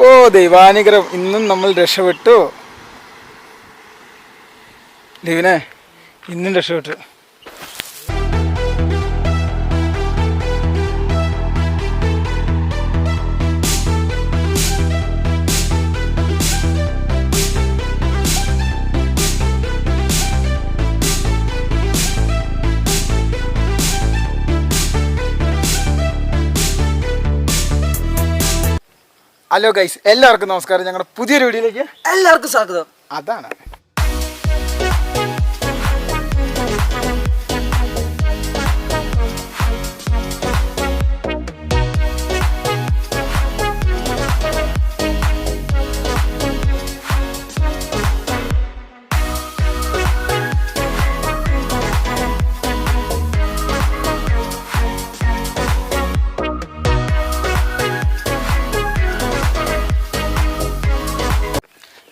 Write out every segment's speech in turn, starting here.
ഓ ദൈവാനുഗ്രഹം, ഇന്നും നമ്മൾ രക്ഷപ്പെട്ടു. ലിവിനെ ഇന്നും രക്ഷപ്പെട്ടു. ഹലോ ഗൈസ്, എല്ലാവർക്കും നമസ്കാരം. ഞങ്ങളുടെ പുതിയൊരു വീഡിയോയിലേക്ക് എല്ലാവർക്കും സ്വാഗതം. അതാണ്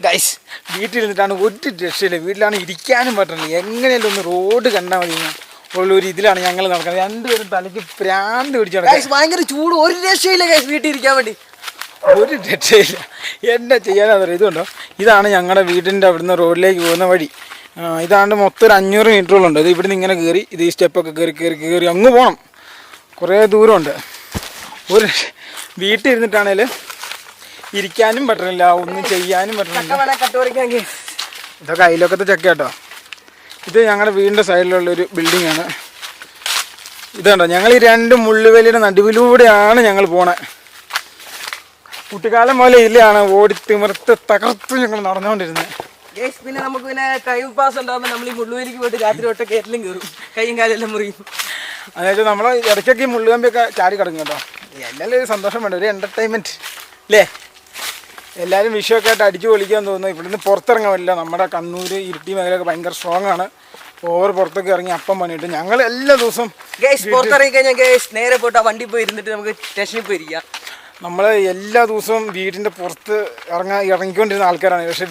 ഗൈസ്. വീട്ടിലിരുന്നിട്ടാണ് ഒരു രക്ഷയില്ല. വീട്ടിലാണ് ഇരിക്കാനും പറ്റണില്ല. എങ്ങനെയല്ല ഒന്ന് റോഡ് കണ്ടാൽ മതി ഉള്ളൊരു ഇതിലാണ് ഞങ്ങൾ നടക്കുന്നത്. രണ്ടുപേരും തലയ്ക്ക് പ്രാന്ത് പിടിച്ചാണ്. ഭയങ്കര ചൂട്, ഒരു രക്ഷയില്ല ഗൈസ്. വീട്ടിൽ ഇരിക്കാൻ വേണ്ടി ഒരു രക്ഷയില്ല. എന്നാ ചെയ്യാനറിയാം. ഇതുണ്ടോ, ഇതാണ് ഞങ്ങളുടെ വീടിൻ്റെ അവിടുന്ന് റോഡിലേക്ക് പോകുന്ന വഴി. ഇതാണ്ട് മൊത്തം ഒരു 500 മീറ്ററുകളുണ്ട്. ഇത് ഇവിടുന്ന് ഇങ്ങനെ കയറി ഇത് ഈ സ്റ്റെപ്പൊക്കെ കയറി അങ്ങ് പോകണം. കുറേ ദൂരമുണ്ട്. ഒരു വീട്ടിൽ ഇരുന്നിട്ടാണേൽ ഇരിക്കാനും പറ്റണില്ല, ഒന്നും ചെയ്യാനും പറ്റണില്ല. ഇതൊക്കെ അയലൊക്കത്തെ ചക്ക കേട്ടോ. ഇത് ഞങ്ങളുടെ വീടിൻ്റെ സൈഡിലുള്ളൊരു ബിൽഡിങ്ങാണ്. ഇതുണ്ടോ, ഞങ്ങൾ ഈ 2 മുള്ളുവേലിയുടെ നടുവിലൂടെയാണ് ഞങ്ങൾ പോണേ. കുട്ടിക്കാലം പോലെ ഇതിലാണ് ഓടി തിമിർത്ത് തകർത്ത് ഞങ്ങൾ നടന്നുകൊണ്ടിരുന്നത്. പിന്നെ നമുക്ക് പിന്നെ ടൈം പാസ് ഉണ്ടാകുമ്പോൾ നമ്മൾ ഈ മുള്ളുവേലിക്ക് പോയിട്ട് രാത്രി തൊട്ട് കയറ്റിലും കയറും, കൈയും കാലെല്ലാം മുറിയും. അതായത് നമ്മൾ ഇടയ്ക്കൊക്കെ ഈ മുള്ളുകമ്പിയൊക്കെ ചാടി കിടക്കും കേട്ടോ. എല്ലാവരും ഒരു സന്തോഷം വേണ്ട, ഒരു എൻ്റർടൈൻമെൻറ്റ് അല്ലേ. എല്ലാവരും വിഷയമൊക്കെ ആയിട്ട് അടിച്ചു പൊളിക്കാൻ തോന്നുന്നു. ഇവിടുന്ന് പുറത്തിറങ്ങാൻ പറ്റില്ല. നമ്മുടെ കണ്ണൂർ ഇരിട്ടി മേഖലയൊക്കെ ഭയങ്കര സ്ട്രോങ് ആണ്. ഓവർ പുറത്തൊക്കെ ഇറങ്ങി അപ്പം പണിയിട്ട് ഞങ്ങൾ എല്ലാ ദിവസവും പുറത്തിറങ്ങി കഴിഞ്ഞാൽ നേരെ പോയിട്ട് ആ വണ്ടി പോയി ഇരുന്നിട്ട് നമുക്ക് സ്റ്റേഷനിൽ പോയിരിക്കാം. നമ്മൾ എല്ലാ ദിവസവും വീടിൻ്റെ പുറത്ത് ഇറങ്ങിക്കൊണ്ടിരുന്ന ആൾക്കാരാണ്. പക്ഷേ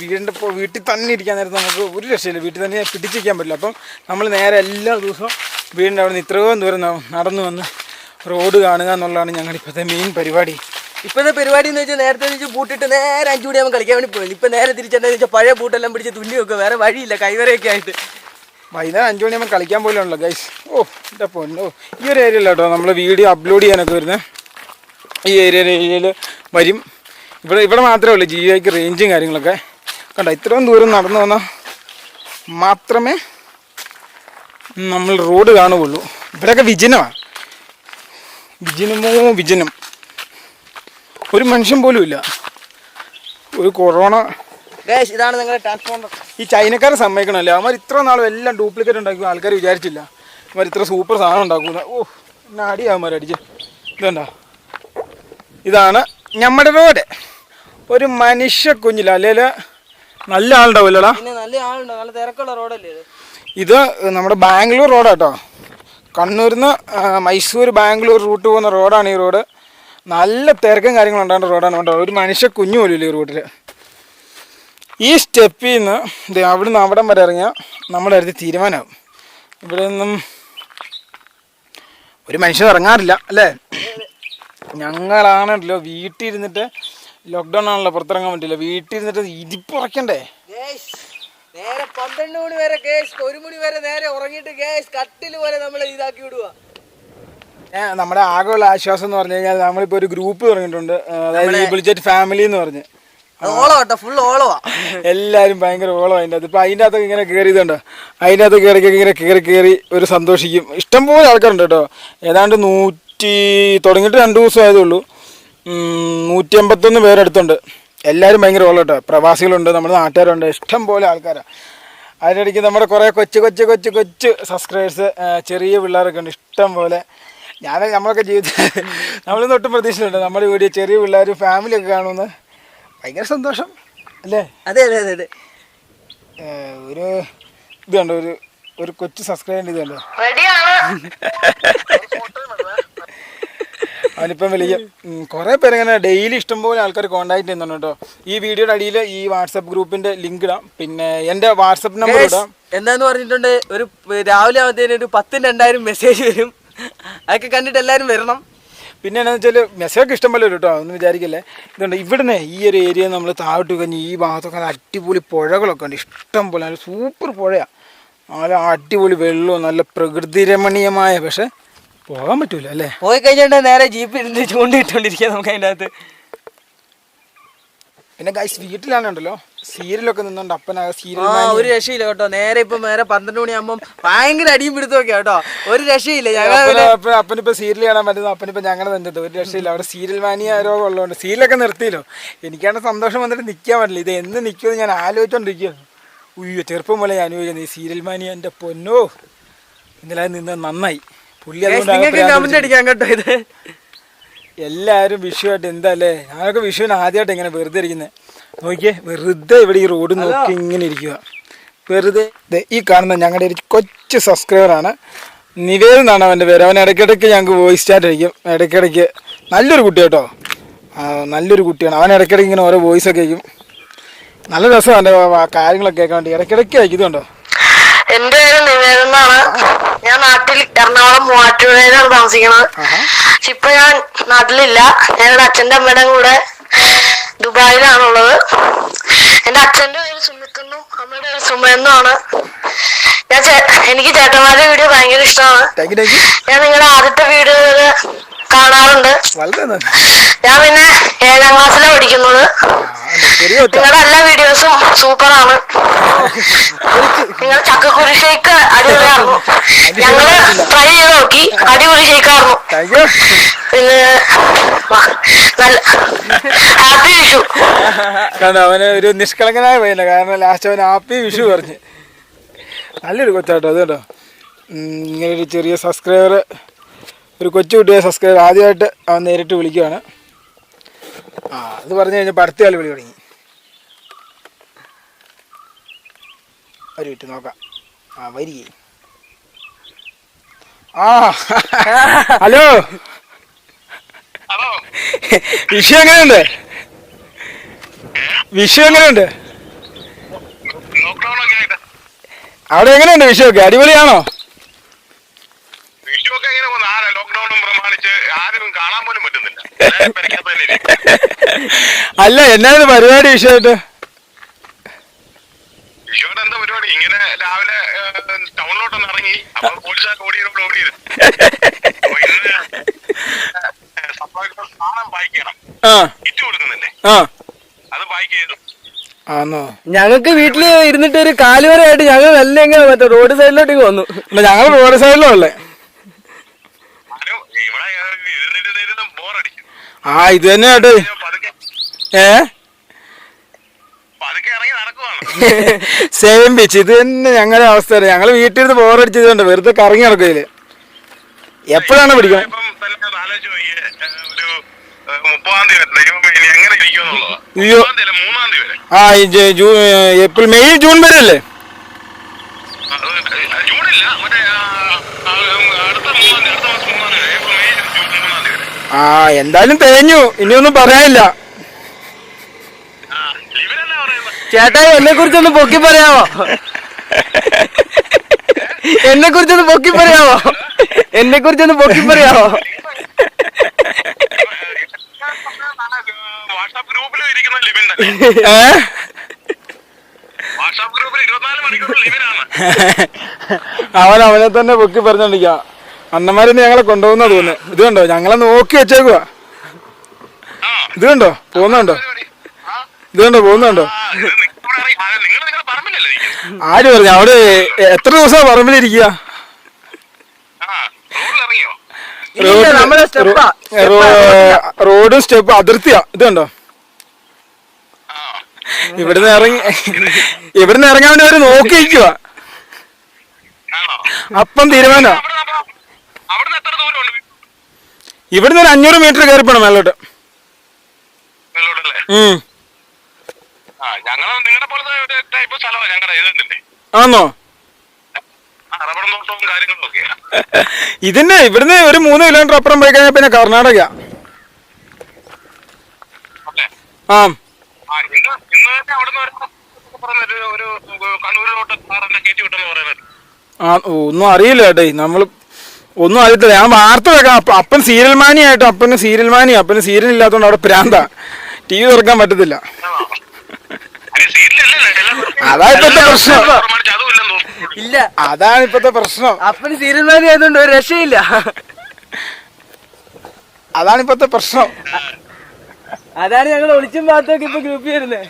വീട്ടിൽ തന്നെ ഇരിക്കാൻ നേരത്ത് നമുക്ക് ഒരു രക്ഷയില്ല. വീട്ടിൽ തന്നെ പിടിച്ചിരിക്കാൻ പറ്റില്ല. അപ്പം നമ്മൾ നേരെ എല്ലാ ദിവസവും വീടിൻ്റെ അവിടെ നിന്ന് ഇത്രയും ദൂരം നടന്നു വന്ന് റോഡ് കാണുക എന്നുള്ളതാണ് ഞങ്ങളുടെ ഇപ്പോഴത്തെ മെയിൻ പരിപാടി. ഇപ്പോഴത്തെ പരിപാടി എന്ന് വെച്ചാൽ നേരത്തെ വെച്ച് പൂട്ടിട്ട് നേരെ 5 മണിയാകുമ്പോൾ കളിക്കാൻ വേണ്ടി പോയി. ഇപ്പം നേരെ തിരിച്ചെന്താണെന്ന് വെച്ചാൽ പഴയ പൂട്ടെല്ലാം പിടിച്ച് തുന്നി വെക്കുക, വേറെ വഴിയില്ല, കൈവരെയൊക്കെ ആയിട്ട്. വൈകുന്നേരം 5 മണിയാകുമ്പോൾ കളിക്കാൻ പോലുണ്ടല്ലോ ഗൈസ്. ഓ എൻ്റെ പൊന്നോ, ഈ ഒരു ഏരിയയിൽ കേട്ടോ നമ്മൾ വീഡിയോ അപ്ലോഡ് ചെയ്യാനൊക്കെ വരുന്നത്. ഈ ഏരിയയിൽ വരും. ഇവിടെ മാത്രമേ ഉള്ളൂ ജിയോയ്ക്ക് റേഞ്ചും കാര്യങ്ങളൊക്കെ. കണ്ടോ, ഇത്രയും ദൂരം നടന്നു വന്നാൽ മാത്രമേ നമ്മൾ റോഡ് കാണുകയുള്ളൂ. ഇവിടെയൊക്കെ വിജനമാണ്, വിജനം. ഒരു മനുഷ്യൻ പോലും ഇല്ല. ഒരു കൊറോണ. ഇതാണ് നിങ്ങളുടെ ട്രാൻസ്പോണ്ടർ. ഈ ചൈനക്കാരെ സമ്മതിക്കണമല്ലേ, അവന്മാർ ഇത്ര നാളും എല്ലാം ഡ്യൂപ്ലിക്കേറ്റ് ഉണ്ടാക്കും. ആൾക്കാർ വിചാരിച്ചില്ല അവന്മാർ ഇത്ര സൂപ്പർ സാധനം ഉണ്ടാക്കുന്ന. ഓ എന്നാ അടിയാവന്മാർ അടിച്ച്. ഇതെന്താ, ഇതാണ് നമ്മുടെ റോഡ്. ഒരു മനുഷ്യ കുഞ്ഞില്ല, അല്ലെങ്കിൽ നല്ല ആളുണ്ടാവില്ലടാ. നല്ല ആളുണ്ടോ, നല്ല തിരക്കുള്ള റോഡല്ലേ ഇത്. നമ്മുടെ ബാംഗ്ലൂർ റോഡാട്ടോ. കണ്ണൂരിൽ നിന്ന് മൈസൂർ ബാംഗ്ലൂർ റൂട്ട് പോകുന്ന റോഡാണ് ഈ റോഡ്. നല്ല തിരക്കും കാര്യങ്ങളും ഉണ്ടാകുന്ന റോഡാണ് കേട്ടോ. ഒരു മനുഷ്യ കുഞ്ഞു പോലും ഇല്ല ഈ റോഡിൽ. ഈ സ്റ്റെപ്പിൽ നിന്ന് അവിടുന്ന് അവിടം വരെ ഇറങ്ങിയാൽ നമ്മുടെ അടുത്ത് തീരുമാനമാകും. ഇവിടെ നിന്നും ഒരു മനുഷ്യൻ ഇറങ്ങാറില്ല അല്ലേ. ഞങ്ങളാണല്ലോ വീട്ടിൽ ഇരുന്നിട്ട്, ലോക്ക്ഡൗൺ ആണല്ലോ, പുറത്തിറങ്ങാൻ പറ്റില്ല. വീട്ടിൽ ഇരുന്നിട്ട് ഇരിപ്പുറക്കണ്ടേ. നേരെ 12 മണി വരെ 1 മണി വരെ നേരെ ഉറങ്ങിയിട്ട് കട്ടിൽ പോലെ നമ്മൾ ഇതാക്കി വിടുക. നമ്മുടെ ആകെയുള്ള ആശ്വാസം എന്ന് പറഞ്ഞു കഴിഞ്ഞാൽ നമ്മളിപ്പോൾ ഒരു ഗ്രൂപ്പ് തുടങ്ങിയിട്ടുണ്ട്. അതായത് ബുൾജെറ്റ് ഫാമിലി എന്ന് പറഞ്ഞ്. ഫുൾ ഓളവാ, എല്ലാവരും ഭയങ്കര ഓളം അതിൻ്റെ അകത്ത്. ഇപ്പം അതിൻ്റെ അകത്തൊക്കെ ഇങ്ങനെ കയറിയതുണ്ട്. അതിൻ്റെ അകത്ത് ഇങ്ങനെ കയറി ഒരു സന്തോഷിക്കും. ഇഷ്ടംപോലെ ആൾക്കാരുണ്ട് കേട്ടോ. ഏതാണ്ട് 100 തുടങ്ങിയിട്ട് 2 ദിവസം ആയതേ ഉള്ളൂ. 151 പേരെടുത്തുണ്ട്. എല്ലാവരും ഭയങ്കര ഓളം കേട്ടോ. പ്രവാസികളുണ്ട്, നമ്മുടെ നാട്ടുകാരുണ്ട്, ഇഷ്ടം പോലെ ആൾക്കാരാണ്. അതിനിടയ്ക്ക് നമ്മുടെ കുറേ കൊച്ചു സബ്സ്ക്രൈബേഴ്സ്, ചെറിയ പിള്ളേരൊക്കെ ഉണ്ട് ഇഷ്ടം പോലെ. നമ്മളൊക്കെ ജീവിതത്തിൽ നമ്മളൊന്നും ഒട്ടും പ്രതീക്ഷയിലുണ്ട് നമ്മുടെ വീഡിയോ ചെറിയ പിള്ളേർ ഫാമിലിയൊക്കെ കാണുമെന്ന്. ഭയങ്കര സന്തോഷം അല്ലേ. അതെ അതെ അതെ അതെ. ഒരു ഇത് കണ്ടോ, ഒരു കൊച്ചു സബ്സ്ക്രൈബ് ഇത് കണ്ടോ. അവനിപ്പം വിളിക്കും. കുറേ പേരിങ്ങനെ ഡെയിലി ഇഷ്ടംപോലെ ആൾക്കാർ കോൺടാക്ട് ചെയ്യുന്നുണ്ട് കേട്ടോ. ഈ വീഡിയോയുടെ അടിയിൽ ഈ വാട്സപ്പ് ഗ്രൂപ്പിൻ്റെ ലിങ്ക് ഇടാം, പിന്നെ എൻ്റെ വാട്സപ്പ് നമ്പർ ഇടാം. എന്താന്ന് പറഞ്ഞിട്ടുണ്ട്, രാവിലെ ആവുന്നതിന് ഒരു 10,000-2000 മെസ്സേജ് വരും. അതൊക്കെ കണ്ടിട്ട് എല്ലാവരും വരണം. പിന്നെ എന്താണെന്ന് വെച്ചാൽ മെസ്സേജൊക്കെ ഇഷ്ടം പോലെ വരും കേട്ടോ, ഒന്നും വിചാരിക്കില്ലേ. ഇതുണ്ട് ഇവിടുന്ന് ഈ ഒരു ഏരിയ നമ്മൾ താഴോട്ട് കഴിഞ്ഞ് ഈ ഭാഗത്തൊക്കെ നല്ല അടിപൊളി പുഴകളൊക്കെ ഉണ്ട്, ഇഷ്ടം പോലെ നല്ല സൂപ്പർ പുഴയാണ്, നല്ല അടിപൊളി വെള്ളവും നല്ല പ്രകൃതി രമണീയമായ. പക്ഷെ പോകാൻ പറ്റൂല അല്ലേ, പോയി കഴിഞ്ഞിട്ട് നേരെ ജീപ്പ് ഇരുന്ന് ചൂണ്ടിട്ടുകൊണ്ടിരിക്കുക നമുക്ക് അതിൻ്റെ അകത്ത്. പിന്നെ ഗൈസ് വീട്ടിലാണുണ്ടല്ലോ സീരിയലൊക്കെ നിന്നുണ്ട് അപ്പനാകെ സീരിയൽ. ഒരു രക്ഷയില്ല കേട്ടോ, നേരെ ഇപ്പൊ നേരെ 12 മണിയാകുമ്പോൾ ഭയങ്കര അടിയും പിടുത്തൊക്കെ കേട്ടോ, ഒരു രക്ഷയില്ല. അപ്പനിപ്പോ സീരിയൽ കാണാൻ പറ്റുന്നു, അപ്പനിപ്പോ ഞങ്ങളെ തന്നിട്ട് ഒരു രക്ഷയില്ല. അവിടെ സീരിയൽ മാനിയ രോഗം ഉള്ളതുകൊണ്ട് സീരിയലൊക്കെ നിർത്തിയല്ലോ. എനിക്കാണ് സന്തോഷം വന്നിട്ട് നിൽക്കാൻ പറ്റില്ല, ഇത് എന്ന് നിൽക്കുമെന്ന് ഞാൻ ആലോചിച്ചോണ്ടിരിക്കുകയാണ്. ഉയ്യോ ചെറുപ്പം പോലെ ഞാൻ അനുഭവിക്കുന്നത് ഈ സീരിയൽ മാനിയ. എൻ്റെ പൊന്നോ, ഇന്നലെ നിന്ന് നന്നായി പുള്ളി. കമന്റ് അടിക്കാൻ കേട്ടോ. ഇത് എല്ലാവരും വിഷുവായിട്ട് എന്താ അല്ലേ, ഞാനൊക്കെ വിഷുവിന് ആദ്യമായിട്ട് ഇങ്ങനെ വെറുതെ ഇരിക്കുന്നത്. നോക്കിയേ, വെറുതെ ഇവിടെ ഈ റോഡ് നോക്കി ഇങ്ങനെ ഇരിക്കുക വെറുതെ. ഈ കാണുന്ന ഞങ്ങളുടെ ഒരു കൊച്ചു സബ്സ്ക്രൈബറാണ്, നിവേദ് എന്നാണ് അവൻ്റെ പേര്. അവൻ ഇടയ്ക്കിടയ്ക്ക് ഞങ്ങൾക്ക് വോയിസ് ചാറ്റ് അടിക്കും, ഇടയ്ക്കിടയ്ക്ക്. നല്ലൊരു കുട്ടി കേട്ടോ, നല്ലൊരു കുട്ടിയാണ്. അവൻ ഇടയ്ക്കിടയ്ക്ക് ഇങ്ങനെ ഓരോ വോയിസൊക്കെ അയക്കും, നല്ല രസമാണ് എൻ്റെ കാര്യങ്ങളൊക്കെ കേൾക്കാൻ വേണ്ടി. ഇടയ്ക്കിടയ്ക്ക് അയക്കുന്നുണ്ടോ. എന്റെ പേര് നിവേദനാണ്, ഞാൻ നാട്ടിൽ എറണാകുളം മൂവാറ്റുപുഴയിലാണ് താമസിക്കുന്നത്. ഇപ്പൊ ഞാൻ നാട്ടിലില്ല, ഞങ്ങളുടെ അച്ഛൻ്റെ അമ്മയുടെ കൂടെ ദുബായിലാണുള്ളത്. എന്റെ അച്ഛന്റെ പേര് സുമിത്തെന്നും അമ്മയുടെ പേര് സുമയെന്നുമാണ്. എനിക്ക് ചേട്ടന്മാരുടെ വീഡിയോ ഭയങ്കര ഇഷ്ടമാണ്. ഞാൻ നിങ്ങളുടെ ആദ്യത്തെ വീഡിയോകള് കാണാറുണ്ട്. ഞാൻ പിന്നെ 7ാം ക്ലാസ്സിലാണ് പഠിക്കുന്നത്. നിങ്ങളുടെ എല്ലാ വീഡിയോസും സൂപ്പറാണ്. നിങ്ങൾ ചക്കക്കുരു ഷേക്ക് അടിപൊളിയായിരുന്നു, ഞങ്ങള് ട്രൈ ചെയ്ത് നോക്കി, അടിപൊളി ഷേക്കായിരുന്നു. പിന്നെ ഹാപ്പി വിഷു. അവന് ഒരു നിഷ്കളങ്കനായ പയ്യന, കാരണം ലാസ്റ്റ് അവൻ ഹാപ്പി വിഷു പറഞ്ഞു. നല്ലൊരു കൊച്ചാട്ടോ അത് കേട്ടോ. ഇങ്ങനൊരു ചെറിയ സബ്സ്ക്രൈബർ, ഒരു കൊച്ചു കുട്ടിയെ സബ്സ്ക്രൈബർ ആദ്യമായിട്ട് അവൻ നേരിട്ട് വിളിക്കുകയാണ്. അത് പറഞ്ഞു കഴിഞ്ഞപ്പോൾ അടുത്ത ആൾ വിളി തുടങ്ങി. ഒരു വിട്ട് നോക്കാം. വരികേ. ഹലോ, വിഷു എങ്ങനെയുണ്ട്? വിഷു എങ്ങനെയുണ്ട്? അവിടെ എങ്ങനെയുണ്ട് വിഷു ഒക്കെ? അടിപൊളിയാണോ? അല്ല, എന്നാണ് പരിപാടി വിഷയമായിട്ട്? എന്താ പരിപാടി? ഇങ്ങനെ രാവിലെ ടൗണിലോട്ടൊന്ന് ഇറങ്ങി, അപ്പൊ പോലീസുകാർ ഓടിയത് സാധനം പായിക്കണം, കിറ്റ് കൊടുക്കുന്നില്ലേ, അത് പായ്ക്ക് ചെയ്തു. ഞങ്ങൾക്ക് വീട്ടില് ഇരുന്നിട്ട് ഒരു കാലുവരെയായിട്ട് ഞങ്ങൾ നല്ല എങ്ങനെ മറ്റേ റോഡ് സൈഡിലോട്ടേക്ക് വന്നു. ഞങ്ങൾ റോഡ് സൈഡിലും ഉള്ളേ. ഇത് തന്നെ കേട്ടോ. സെയിം പിച്ച്, ഇത് തന്നെ ഞങ്ങളുടെ അവസ്ഥ. ഞങ്ങൾ വീട്ടിൽ നിന്ന് ബോറടിച്ചതുകൊണ്ട് വെറുതെ കറങ്ങി നടക്കുകയില്. എപ്പോഴാണ് പിടിക്കണം? ഏപ്രിൽ മെയ് ജൂൺ വരെ അല്ലേ? എന്തായാലും തേഞ്ഞു, ഇനിയൊന്നും പറയാനില്ല. ചേട്ടാ എന്നെ കുറിച്ചൊന്ന് പൊക്കി പറയാമോ? എന്നെ കുറിച്ചൊന്ന് പൊക്കി പറയാമോ? എന്നെ കുറിച്ചൊന്ന് പൊക്കി പറയാമോ? വാട്സാപ്പ് ഗ്രൂപ്പിലും ഇരിക്കുന്ന ലിവിൻ തന്നെ. വാട്സാപ്പ് ഗ്രൂപ്പിൽ 24 മണിക്കൂർ ലിവിനാണ്. അവനെ തന്നെ പൊക്കി പറഞ്ഞോണ്ടിരിക്കുക. അണ്ണന്മാരിന്ന് ഞങ്ങളെ കൊണ്ടുപോകുന്ന തോന്നുന്നു. ഇത് കണ്ടോ, ഞങ്ങളെ നോക്കി വെച്ചേക്കുവാ. ഇത് കണ്ടോ പോകുന്നുണ്ടോ? ഇത് കണ്ടോ പോകുന്നുണ്ടോ? ആര് പറഞ്ഞു? അവിടെ എത്ര ദിവസം പറമ്പിലിരിക്കുക? റോഡും സ്റ്റെപ്പ് അതിർത്തിയാ. ഇത് കണ്ടോ, ഇവിടുന്ന് ഇറങ്ങാൻ വേണ്ടി അവര് നോക്കി നിൽക്കുക. അപ്പം തീരുമാനം. ഇവിടുന്ന് ഒരു 500 മീറ്റർ കയറിപ്പോണം മേലോട്ട്. ആന്നോ? ഇതിന്റെ ഇവിടുന്ന് ഒരു 3 കിലോമീറ്റർ അപ്പുറം പോയി കഴിഞ്ഞാൽ പിന്നെ കർണാടക. ഒന്നും അറിയില്ല ചേട്ടേ. നമ്മൾ ഒന്നും അറിയത്തില്ല. ഞാൻ വാർത്ത വെക്കാം. അപ്പൻ സീരിയൽ മാനിയായിട്ട് അപ്പന് സീരിയൽ ഇല്ലാത്തതുകൊണ്ട് അവിടെ പ്രാന്ത. TV തുറക്കാൻ പറ്റത്തില്ല. അതാണിപ്പത്തെ പ്രശ്നം. ഇല്ല, അതാണിപ്പത്തെ പ്രശ്നം. അപ്പന് സീരിയൽ മാനി ആയതുകൊണ്ട് ഒരു രക്ഷയില്ല. അതാണിപ്പത്തെ പ്രശ്നം. അതാണ് ഞങ്ങൾ ഒളിച്ചും പാത്തൊക്കെ ഇപ്പൊ ഗ്രൂപ്പിൽ വരുന്നത്.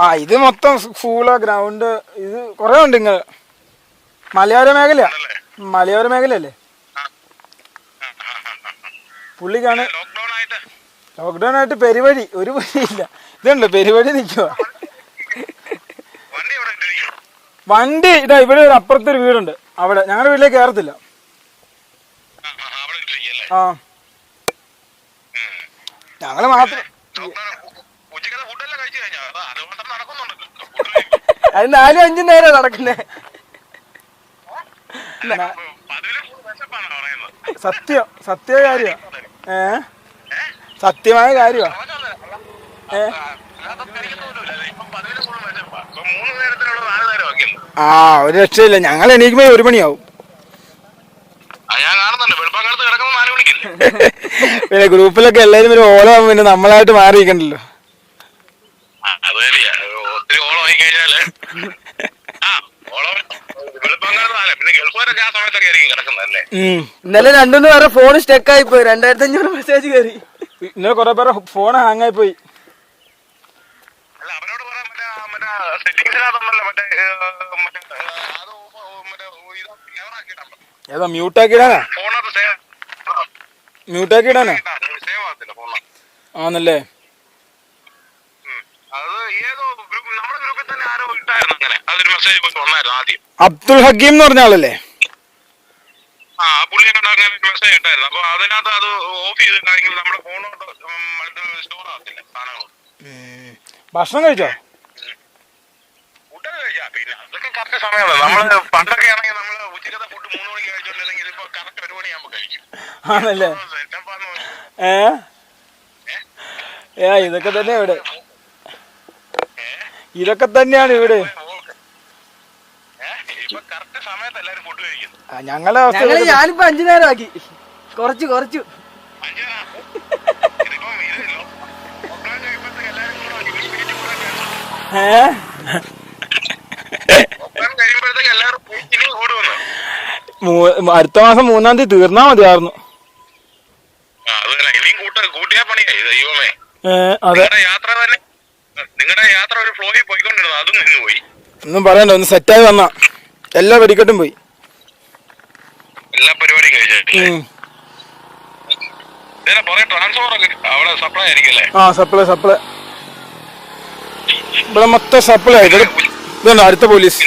ആ ഇത് മൊത്തം ഫുള്ളാ ഗ്രൗണ്ട്. ഇത് കൊറേ ഉണ്ട്. ഇങ്ങനെ മലയോര മേഖലയല്ലേ പുള്ളിക്കാണ്. ലോക്ക്ഡൌൺ ആയിട്ട് പെരുവഴി ഒരു വഴിയില്ല. ഇതുണ്ട് പെരുവഴി നിൽക്കുക. വണ്ടി ഇതാ ഇവിടെ ഒരു അപ്പുറത്തൊരു വീടുണ്ട്. അവിടെ ഞങ്ങളുടെ വീട്ടിലേക്ക് കയറത്തില്ല. ആ ഞങ്ങള് മാത്രം. അത് 4-5 നേരം നടക്കുന്നേ. സത്യ കാര്യ. സത്യമായ കാര്യ. ആ ഒരു രക്ഷയില്ല. ഞങ്ങൾ എണീക്കുമ്പോ 1 മണിയാവും. പിന്നെ ഗ്രൂപ്പിലൊക്കെ എല്ലാരും ഒരു ഓളാകുമ്പോ പിന്നെ നമ്മളായിട്ട് മാറിയിരിക്കണ്ടല്ലോ. ഇന്നലെ 2-3 പേരെ ഫോൺ സ്റ്റക്ക് ആയി പോയി. 2500 മെസ്സേജ് കയറി. ഇന്നലെ കൊറേ പേരെ ഫോൺ ഹാങ് ആയി പോയി. ഏതാ മ്യൂട്ടാക്കിടാനാ ആന്നല്ലേ. അബ്ദുൾ ഹക്കീം എന്ന് പറഞ്ഞ ആളല്ലേ? പുള്ളിയെ കണ്ട അങ്ങനെ മെസ്സേജ് ഇട്ടായിരുന്നു. അപ്പൊ അതിനകത്ത് അത് ഓഫ് ചെയ്തിട്ടാണെങ്കിൽ നമ്മുടെ ഫോണോട്ട് സ്റ്റോർ ആകത്തില്ല സാധനങ്ങൾ. ഭക്ഷണം കഴിച്ചോ? ഫുഡൊക്കെ കഴിച്ചാ പിന്നെ അതൊക്കെ കറക്റ്റ് സമയമല്ല. നമ്മള് പണ്ടൊക്കെ ആണെങ്കിൽ നമ്മള് ഉച്ചക്കത്തെ ഫുഡ് 3 മണിക്ക് കഴിച്ചോണ്ടിരുന്നെങ്കിൽ ഇപ്പൊ കറക്റ്റ് 1 മണിയാകുമ്പോ കഴിക്കും. ആണല്ലേ? ഇതൊക്കെ തന്നെ ഇവിടെ. ഇതൊക്കെ തന്നെയാണ് ഇവിടെ. ഞങ്ങളെ ഞാനിപ്പോ 5 നേരം ആക്കി. കുറച്ചു അടുത്ത മാസം 3-ാം തീയതി തീർന്നാ മതിയായിരുന്നു. ഒന്നും പറയണ്ട. ഒന്ന് സെറ്റായി വന്നാ എല്ലാ വെടിക്കെട്ടും പോയി. എല്ലാ പരിപാടിയും കഴിഞ്ഞു. സപ്ലൈ ഇവിടെ മൊത്തം സപ്ലൈ ആയിട്ട്. ഇതുണ്ട് അടുത്ത പോലീസ്.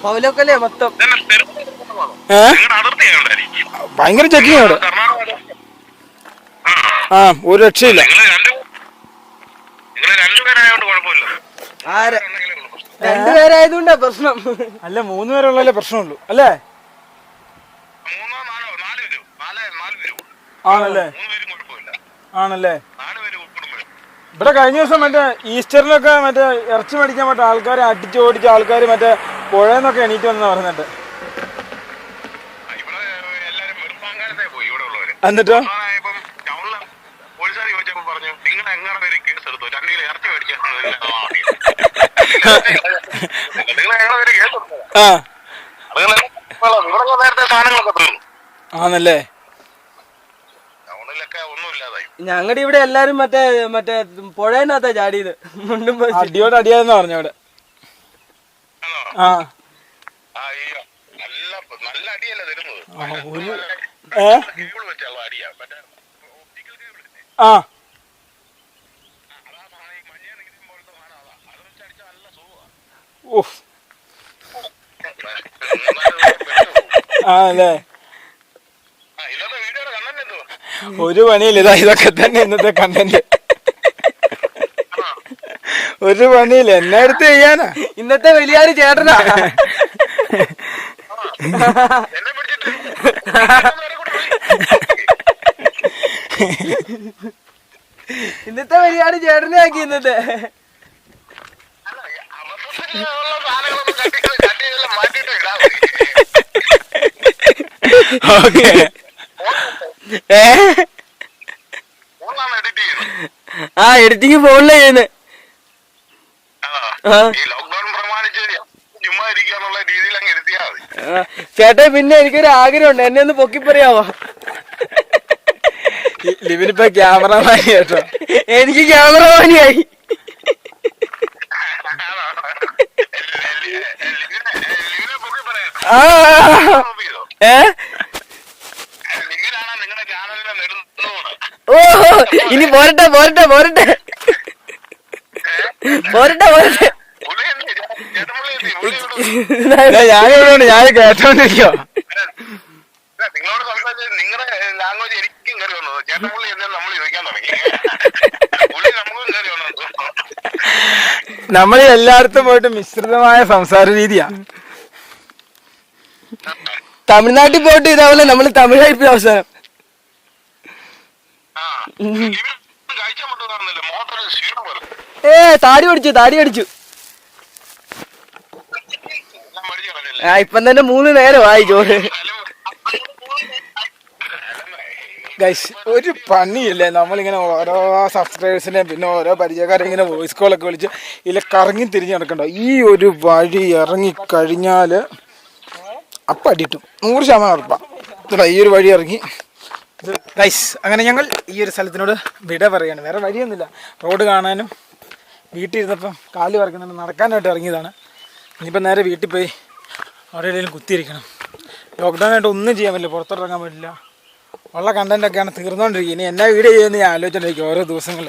പൗലോക്കല്ലേ മൊത്തം. ഭയങ്കര ചെക്കിങ് അവിടെ. ഒരു രക്ഷയില്ല. 2 പേരായതുകൊണ്ടാ പ്രശ്നം. അല്ല 3 പേരുള്ളല്ലേ പ്രശ്നമുള്ളൂ അല്ലേ? ആണല്ലേ. ഇവിടെ കഴിഞ്ഞ ദിവസം മറ്റേ ഈസ്റ്ററിനൊക്കെ മറ്റേ ഇറച്ചി മേടിക്കാൻ പറ്റ ആൾക്കാരെ അടിച്ചോടിച്ച ആൾക്കാർ മറ്റേ പുഴയെന്നൊക്കെ എണീറ്റ് വന്നെന്ന് പറഞ്ഞിട്ട്. എന്നിട്ടോ ആണല്ലേ? ഞങ്ങളുടെ ഇവിടെ എല്ലാരും മറ്റേ പുഴേനകത്താ ചാടിയത്. അടിയോട് അടിയാതെന്ന് പറഞ്ഞു അവിടെ. ആണല്ലേ? ഒരു പണിയില്ല. ഇതൊക്കെ തന്നെ ഇന്നത്തെ കണ്ടന്റ്. ഒരു പണിയില്ല. എന്നെ അടുത്ത് ചെയ്യാനാ ഇന്നത്തെ വലിയൊരു ചേട്ടനാ. ഇന്നത്തെ പരിപാടി ചേട്ടനെ ആക്കി ഇന്നത്തെ. അബദ്ധത്തിലുള്ള സാധനങ്ങളൊന്നും കട്ടിയെല്ലാം മാറ്റിയിട്ട് ഇടാം. ഓക്കെ ഫോണിലാണ് എഡിറ്റ് ചെയ്യുന്നത്. ആ എഡിറ്റിങ് ഫോണിലാ ചെയ്യുന്നത്. ഈ ലോക്ക്ഡൌൺ പ്രമാണിച്ച് ചുമ്മാ ഇരിക്കാന്നുള്ള രീതിയിൽ അങ്ങ് എടുത്തിയാ മതി. ചേട്ടാ പിന്നെ എനിക്കൊരു ആഗ്രഹമുണ്ട്, എന്നെ ഒന്ന് പൊക്കി പറയാവോ? ലിവിനിപ്പോ ക്യാമറമാനി കേട്ടോ. എനിക്ക് ക്യാമറമാനിയായി. ലിവിനെ പൊക്കി പറയാം. ആ ഏ ലിവിനാണ് നിങ്ങളുടെ ചാനലിന്റെ നെടുന്നൂറ്. ഓഹോ ഇനി പോരട്ടെ പോരട്ടെ പോരട്ടെ പോരട്ടെ പോരട്ടെ. പുള്ളിയല്ലേ ചേട്ടൻപുള്ളിയല്ലേ പുള്ളി ഞാനിവിടെ ഉണ്ട്, ഞാൻ കേട്ടോണ്ടിരിക്കോ. നിങ്ങളോട് സംസാരിച്ചത് നിങ്ങളുടെ ലാംഗ്വേജ് എനിക്കും കയറി വന്നത്. ചേട്ടൻപുള്ളി എന്തായാലും നമ്മൾ ചോദിക്കാൻ തുടങ്ങി. പുള്ളി നമുക്കും കയറി വന്നത്. നമ്മൾ എല്ലായിടത്തും പോയിട്ട് മിശ്രിതമായ സംസാര രീതിയാ. തമിഴ്നാട്ടിൽ പോയിട്ട് ഇതാവല്ലേ നമ്മള് തമിഴായിട്ട് അവസാനം. കാഴ്ച മുട്ടുന്നില്ല മോട്ടർ ക്ഷീണം പോലെ താടി പഠിച്ചു താടി പഠിച്ചു. എല്ലാം മടിച്ചു കളഞ്ഞില്ല. ആ ഇപ്പം തന്നെ 3 നേരമായി ചോറ്. ഗൈസ് ഒരു പണിയില്ലേ, നമ്മളിങ്ങനെ ഓരോ സബ്സ്ക്രൈബേഴ്സിനെ പിന്നെ ഓരോ പരിചയക്കാരെ ഇങ്ങനെ വോയിസ് കോളൊക്കെ വിളിച്ച് ഇതിൽ കറങ്ങി തിരിഞ്ഞ് നടക്കണ്ടോ. ഈ ഒരു വഴി ഇറങ്ങിക്കഴിഞ്ഞാൽ അപ്പം അടിയിട്ടും 100% ഉറപ്പാണ്. ഈ ഒരു വഴി ഇറങ്ങി ഗൈസ് അങ്ങനെ ഞങ്ങൾ ഈ ഒരു സ്ഥലത്തിനോട് വിട പറയാണ്. വേറെ വഴിയൊന്നുമില്ല, റോഡ് കാണാനും വീട്ടിൽ ഇരുന്നപ്പം കാല് വറക്കുന്നുണ്ട്, നടക്കാനായിട്ട് ഇറങ്ങിയതാണ്. ഇനിയിപ്പോൾ നേരെ വീട്ടിൽ പോയി അവിടെ എവിടെയെങ്കിലും കുത്തിയിരിക്കണം. ലോക്ക്ഡൗൺ ആയിട്ട് ഒന്നും ചെയ്യാൻ പറ്റില്ല, പുറത്തോട്ടിറങ്ങാൻ പറ്റില്ല. ഉള്ള കണ്ടൻറ്റൊക്കെയാണ് തീർന്നുകൊണ്ടിരിക്കുക. ഇനി എന്നാ വീഡിയോ ചെയ്യുമെന്ന് ഞാൻ ആലോചിച്ചിട്ടുണ്ടായിരിക്കും ഓരോ ദിവസങ്ങൾ.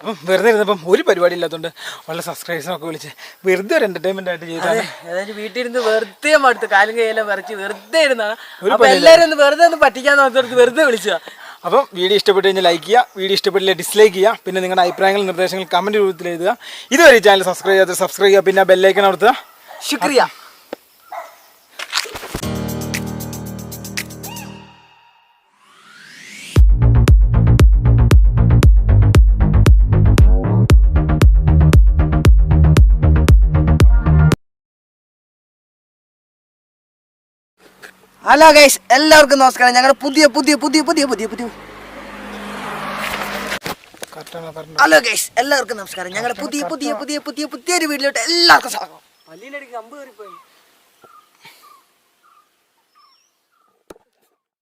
അപ്പം വെറുതെ ഇരുന്നപ്പം ഒരു പരിപാടി ഇല്ലാത്തതുകൊണ്ട് ഉള്ള സബ്സ്ക്രൈബേഴ്സിനൊക്കെ വിളിച്ച് വെറുതെ ഒരു എൻ്റർടൈൻമെൻ്റ് ആയിട്ട് ചെയ്താണ്. അതായത് വീട്ടിലിരുന്ന് വെറുതെ മടുത്ത് കാലും കൈയെല്ലാം വരച്ച് വെറുതെ ഇരുന്നാണ്. അപ്പൊ എല്ലാവരും ഒന്ന് വെറുതെ ഒന്ന് പറ്റിക്കാന്ന് ഓർത്ത് വെറുതെ വിളിച്ചതാ. അപ്പം വീഡിയോ ഇഷ്ടപ്പെട്ട് കഴിഞ്ഞാൽ ലൈക്ക് ചെയ്യുക, വീഡിയോ ഇഷ്ടപ്പെട്ടില്ല ഡിസ്ലൈക്ക് ചെയ്യുക. പിന്നെ നിങ്ങളുടെ അഭിപ്രായങ്ങളും നിർദ്ദേശങ്ങൾ കമൻറ്റ് രൂപത്തിൽ എഴുതുക. ഇതുവരെ ഈ ചാനൽ സബ്സ്ക്രൈബ് ചെയ്യാത്ത സബ്സ്ക്രൈബ് ചെയ്യുക, പിന്നെ ബെല്ലൈക്കൺ അമർത്തുക. ശുക്രിയ. ഹലോ ഗൈസ്, എല്ലാവർക്കും നമസ്കാരം. ഞങ്ങളുടെ ഹലോ ഗൈസ്, എല്ലാവർക്കും നമസ്കാരം. ഞങ്ങളുടെ പുതിയൊരു വീട്ടിലോട്ട് എല്ലാവർക്കും സ്വാഗതം.